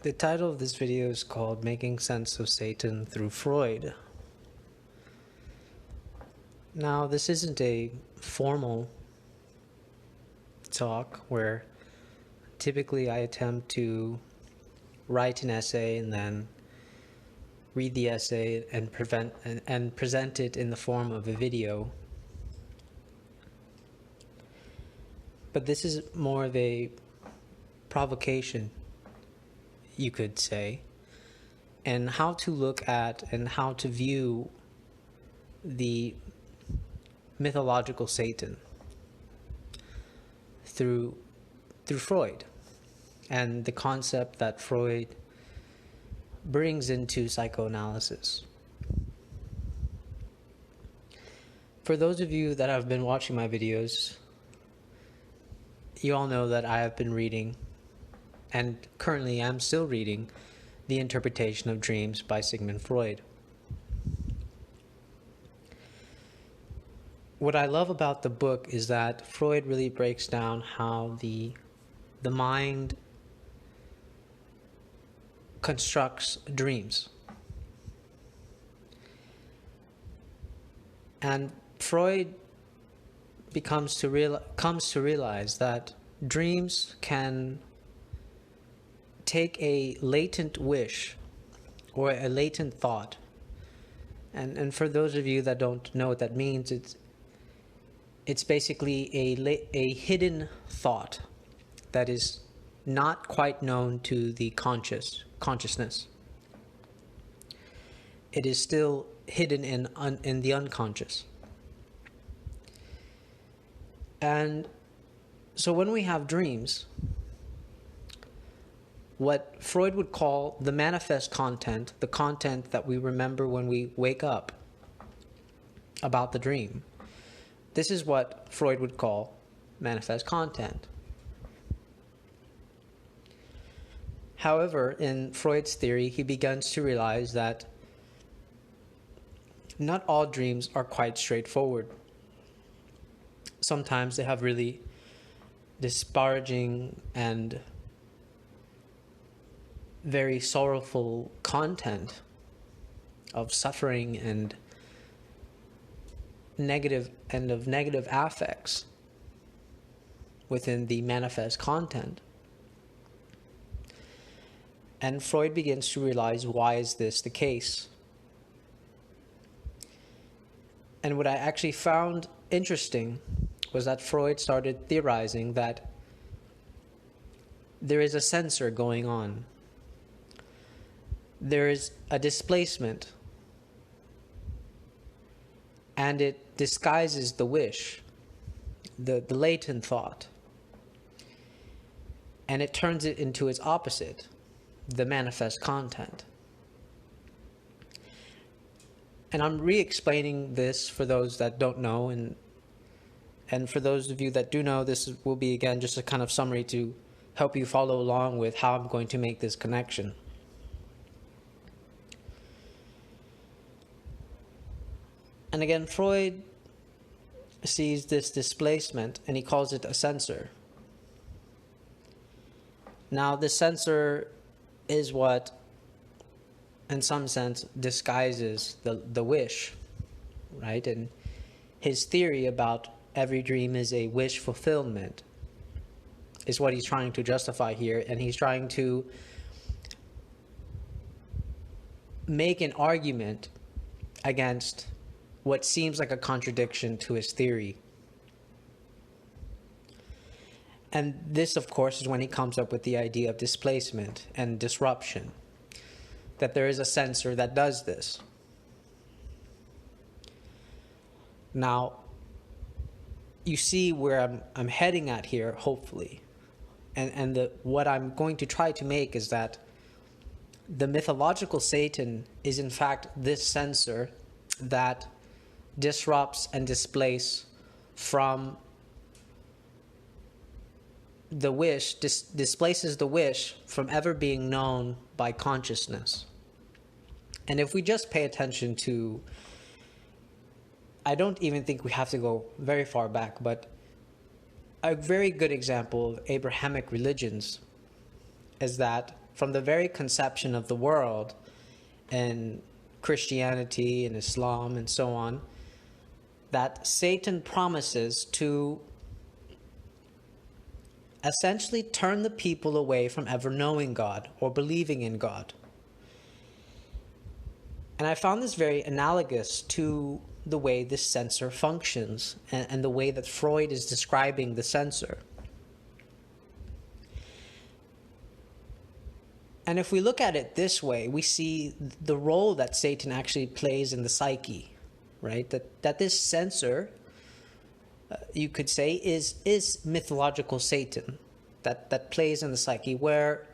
The title of this video is called Making Sense of Satan Through Freud. Now, this isn't a formal talk where typically I attempt to write an essay and then read the essay and present it in the form of a video. But this is more of a provocation, you could say, and how to look at and how to view the mythological Satan through Freud and the concept that Freud brings into psychoanalysis. For those of you that have been watching my videos, you all know that I have been reading, and currently am still reading, The Interpretation of Dreams by Sigmund Freud. What I love about the book is that Freud really breaks down how the mind constructs dreams. And Freud comes to realize that dreams can take a latent wish or a latent thought, and for those of you that don't know what that means, it's basically a hidden thought that is not quite known to the consciousness. It is still hidden in the unconscious. And so when we have dreams, what Freud would call the manifest content, the content that we remember when we wake up about the dream, this is what Freud would call manifest content. However, in Freud's theory, he begins to realize that not all dreams are quite straightforward. Sometimes they have really disparaging and very sorrowful content of suffering and negative affects within the manifest content. And Freud begins to realize, why is this the case? And what I actually found interesting was that Freud started theorizing that there is a censor going on. There is a displacement, and it disguises the wish, the latent thought, and it turns it into its opposite, the manifest content. And I'm re-explaining this for those that don't know, and for those of you that do know, this will be again just a kind of summary to help you follow along with how I'm going to make this connection. And again, Freud sees this displacement and he calls it a censor. Now, the censor is what, in some sense, disguises the wish, right? And his theory about every dream is a wish fulfillment is what he's trying to justify here, and he's trying to make an argument against what seems like a contradiction to his theory. And this, of course, is when he comes up with the idea of displacement and disruption, that there is a censor that does this. Now, you see where I'm heading at here, hopefully. And what I'm going to try to make is that the mythological Satan is in fact this censor that disrupts and displaces from the wish, displaces the wish from ever being known by consciousness. And if we just pay attention to, I don't even think we have to go very far back, but a very good example of Abrahamic religions is that from the very conception of the world and Christianity and Islam and so on, that Satan promises to essentially turn the people away from ever knowing God or believing in God. And I found this very analogous to the way the censor functions and the way that Freud is describing the censor. And if we look at it this way, we see the role that Satan actually plays in the psyche, right? That this censor, you could say, is mythological Satan that plays in the psyche, where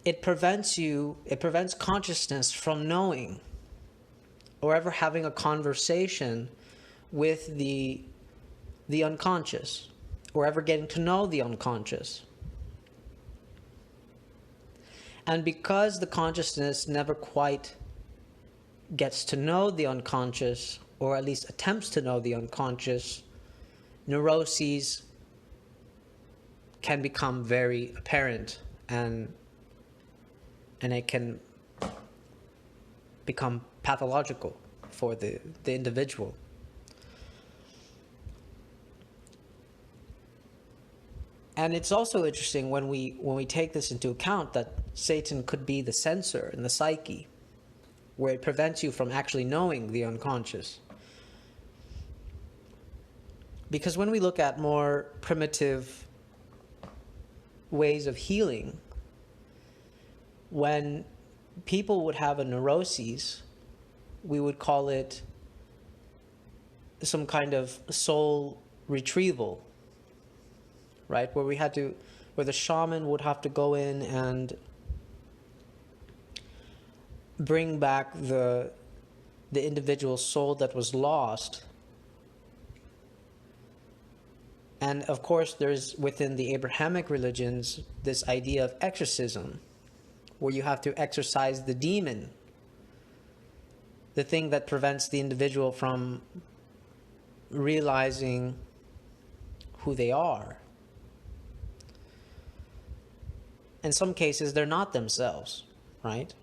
it prevents consciousness from knowing or ever having a conversation with the unconscious, or ever getting to know the unconscious. And because the consciousness never quite gets to know the unconscious, or at least attempts to know the unconscious, neuroses can become very apparent, and it can become pathological for the individual. And it's also interesting when we take this into account, that Satan could be the censor in the psyche, where it prevents you from actually knowing the unconscious. Because when we look at more primitive ways of healing, when people would have a neuroses, we would call it some kind of soul retrieval, right? Where the shaman would have to go in and bring back the individual soul that was lost. And of course, there's within the Abrahamic religions this idea of exorcism, where you have to exorcise the demon, the thing that prevents the individual from realizing who they are. In some cases, they're not themselves, right?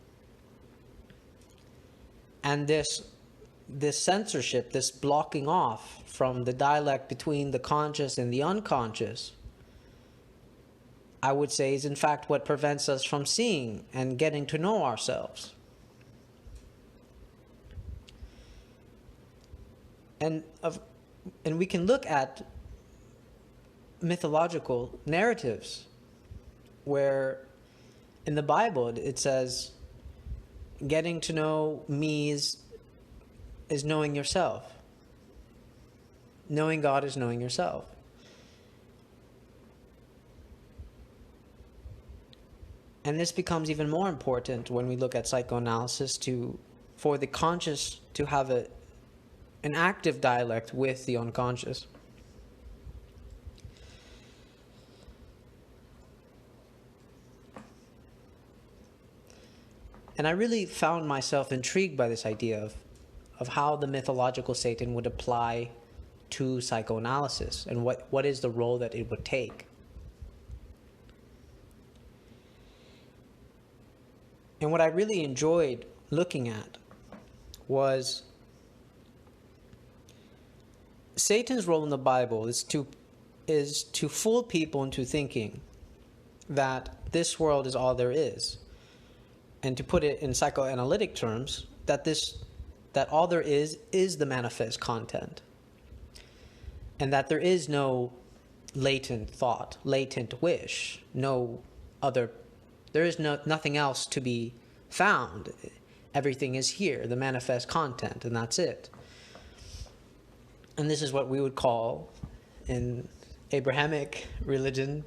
And this censorship, this blocking off from the dialect between the conscious and the unconscious, I would say, is in fact what prevents us from seeing and getting to know ourselves. And we can look at mythological narratives where in the Bible it says, getting to know me is knowing yourself. Knowing God is knowing yourself. And this becomes even more important when we look at psychoanalysis, for the conscious to have an active dialect with the unconscious. And I really found myself intrigued by this idea of how the mythological Satan would apply to psychoanalysis, and what is the role that it would take. And what I really enjoyed looking at was Satan's role in the Bible is to fool people into thinking that this world is all there is. And to put it in psychoanalytic terms, that all there is the manifest content. And that there is no latent thought, latent wish, there is nothing else to be found. Everything is here, the manifest content, and that's it. And this is what we would call, in Abrahamic religion,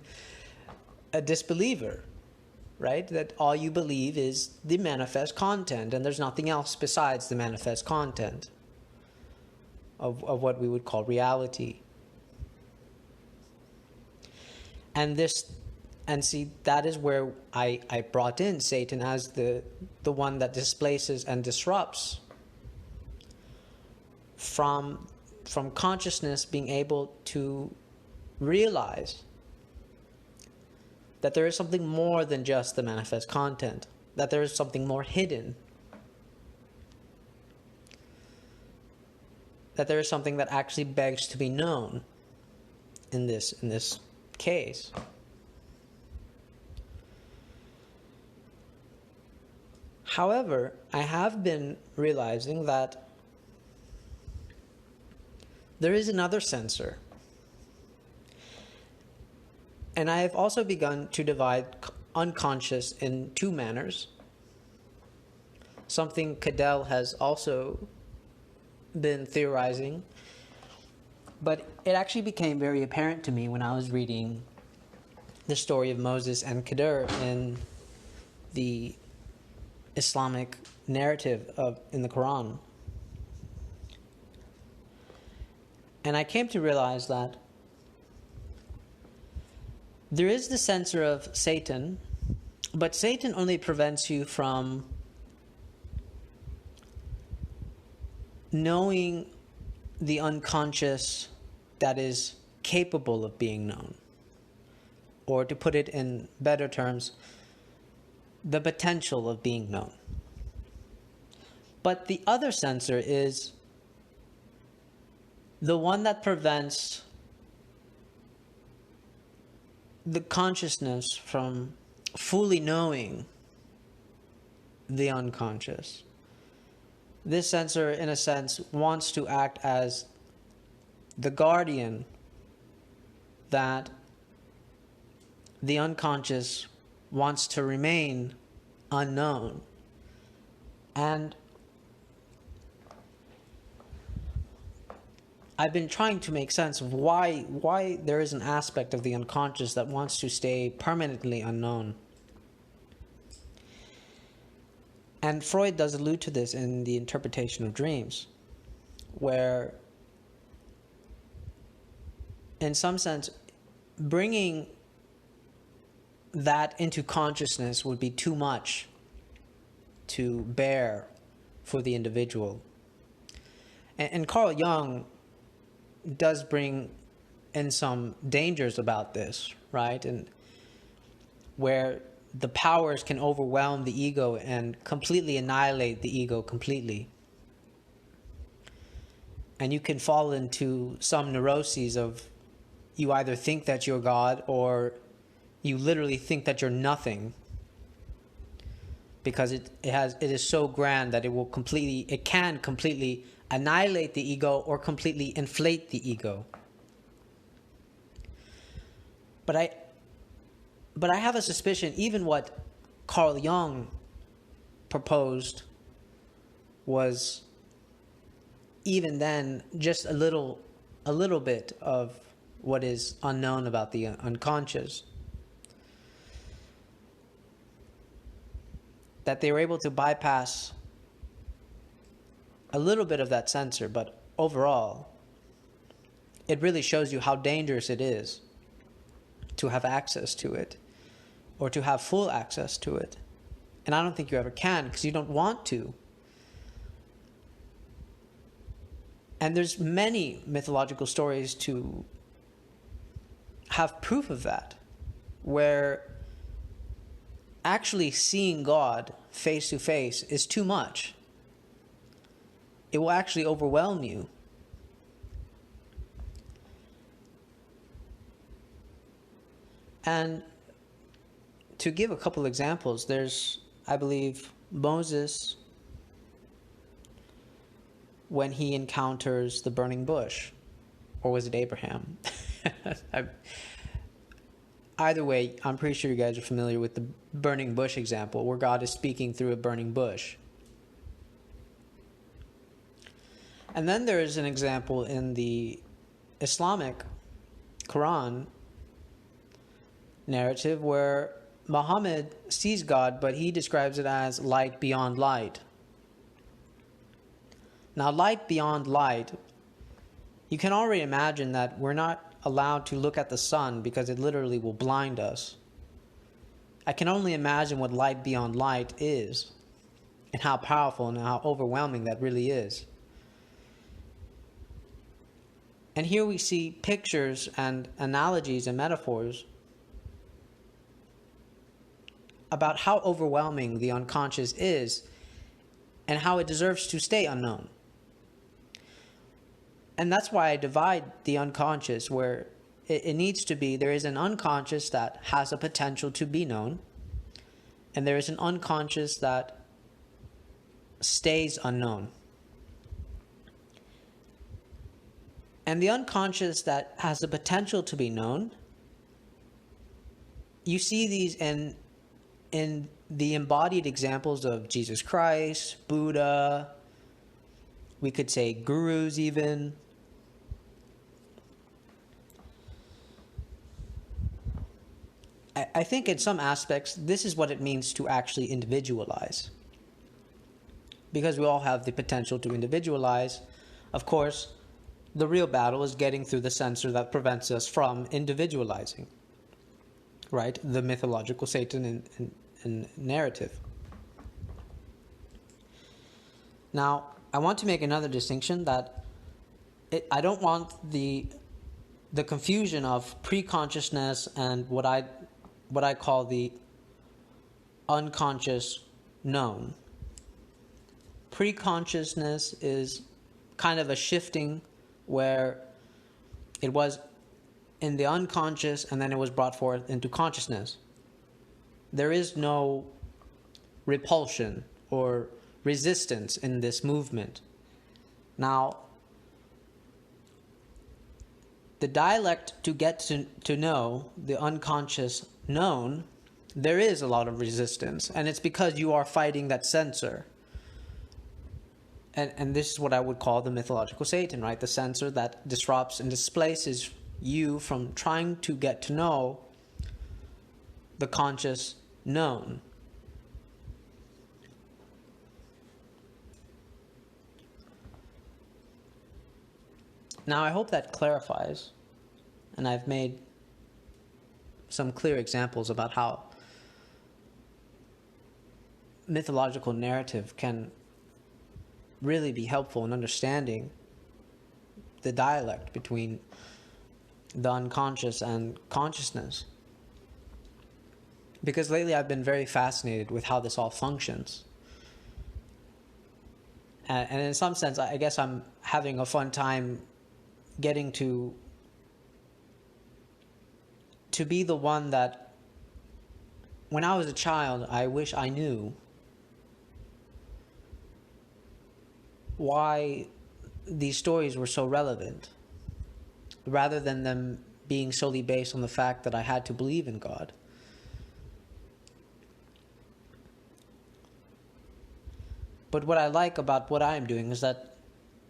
a disbeliever, right? That all you believe is the manifest content, and there's nothing else besides the manifest content of what we would call reality. And see, that is where I brought in Satan as the one that displaces and disrupts from consciousness being able to realize that there is something more than just the manifest content, that there is something more hidden, that there is something that actually begs to be known in this case. However, I have been realizing that there is another censor. And I have also begun to divide unconscious in two manners. Something Cadell has also been theorizing. But it actually became very apparent to me when I was reading the story of Moses and Khidr in the Islamic narrative in the Quran. And I came to realize that there is the censor of Satan, but Satan only prevents you from knowing the unconscious that is capable of being known. Or to put it in better terms, the potential of being known. But the other censor is the one that prevents the consciousness from fully knowing the unconscious. This censor, in a sense, wants to act as the guardian that the unconscious wants to remain unknown. And I've been trying to make sense of why there is an aspect of the unconscious that wants to stay permanently unknown. And Freud does allude to this in the interpretation of dreams, where, in some sense, bringing that into consciousness would be too much to bear for the individual. And Carl Jung does bring in some dangers about this, right? And where the powers can overwhelm the ego and completely annihilate the ego completely. And you can fall into some neuroses of you either think that you're God or you literally think that you're nothing, because it is so grand that it can completely annihilate the ego or completely inflate the ego. But I have a suspicion even what Carl Jung proposed was even then just a little bit of what is unknown about the unconscious. That they were able to bypass a little bit of that censor, but overall, it really shows you how dangerous it is to have access to it, or to have full access to it. And I don't think you ever can, because you don't want to. And there's many mythological stories to have proof of that, where actually seeing God face to face is too much. It will actually overwhelm you. And to give a couple examples, there's, I believe, Moses when he encounters the burning bush. Or was it Abraham? Either way, I'm pretty sure you guys are familiar with the burning bush example, where God is speaking through a burning bush. And then there is an example in the Islamic Quran narrative where Muhammad sees God, but he describes it as light beyond light. Now, light beyond light, you can already imagine that we're not allowed to look at the sun because it literally will blind us. I can only imagine what light beyond light is, and how powerful and how overwhelming that really is. And here we see pictures and analogies and metaphors about how overwhelming the unconscious is and how it deserves to stay unknown. And that's why I divide the unconscious where it needs to be. There is an unconscious that has a potential to be known, and there is an unconscious that stays unknown. And the unconscious that has the potential to be known, you see these in the embodied examples of Jesus Christ, Buddha, we could say gurus even. I think in some aspects, this is what it means to actually individualize. Because we all have the potential to individualize. Of course, the real battle is getting through the censor that prevents us from individualizing. Right? The mythological Satan in narrative. Now, I want to make another distinction that I don't want the confusion of pre-consciousness and what I call the unconscious known. Pre-consciousness is kind of a shifting where it was in the unconscious and then it was brought forth into consciousness. There is no repulsion or resistance in this movement. Now, the dialect to get to know the unconscious known, there is a lot of resistance, and it's because you are fighting that censor. And this is what I would call the mythological Satan, right? The censor that disrupts and displaces you from trying to get to know the conscious known. Now, I hope that clarifies, and I've made some clear examples about how mythological narrative can really be helpful in understanding the dialect between the unconscious and consciousness. Because lately I've been very fascinated with how this all functions. And in some sense, I guess I'm having a fun time getting to be the one that, when I was a child, I wish I knew why these stories were so relevant, rather than them being solely based on the fact that I had to believe in God. But what I like about what I am doing is that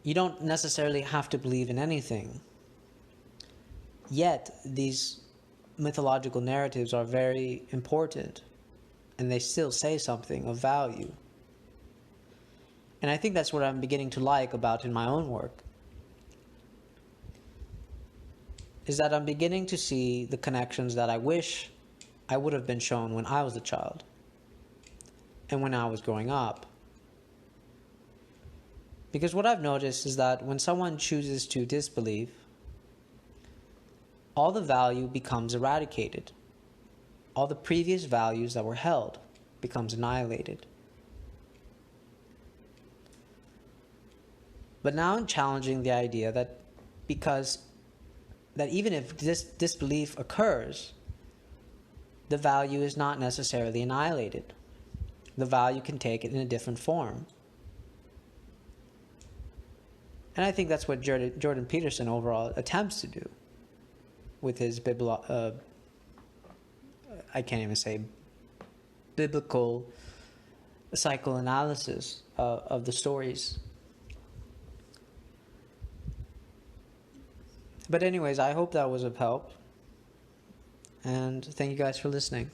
you don't necessarily have to believe in anything. Yet, these mythological narratives are very important, and they still say something of value. And I think that's what I'm beginning to like about in my own work, is that I'm beginning to see the connections that I wish I would have been shown when I was a child and when I was growing up. Because what I've noticed is that when someone chooses to disbelieve, all the value becomes eradicated. All the previous values that were held becomes annihilated. But now I'm challenging the idea that even if this disbelief occurs, the value is not necessarily annihilated. The value can take it in a different form. And I think that's what Jordan Peterson overall attempts to do with his biblical psychoanalysis of the stories. But anyways, I hope that was of help. And thank you guys for listening.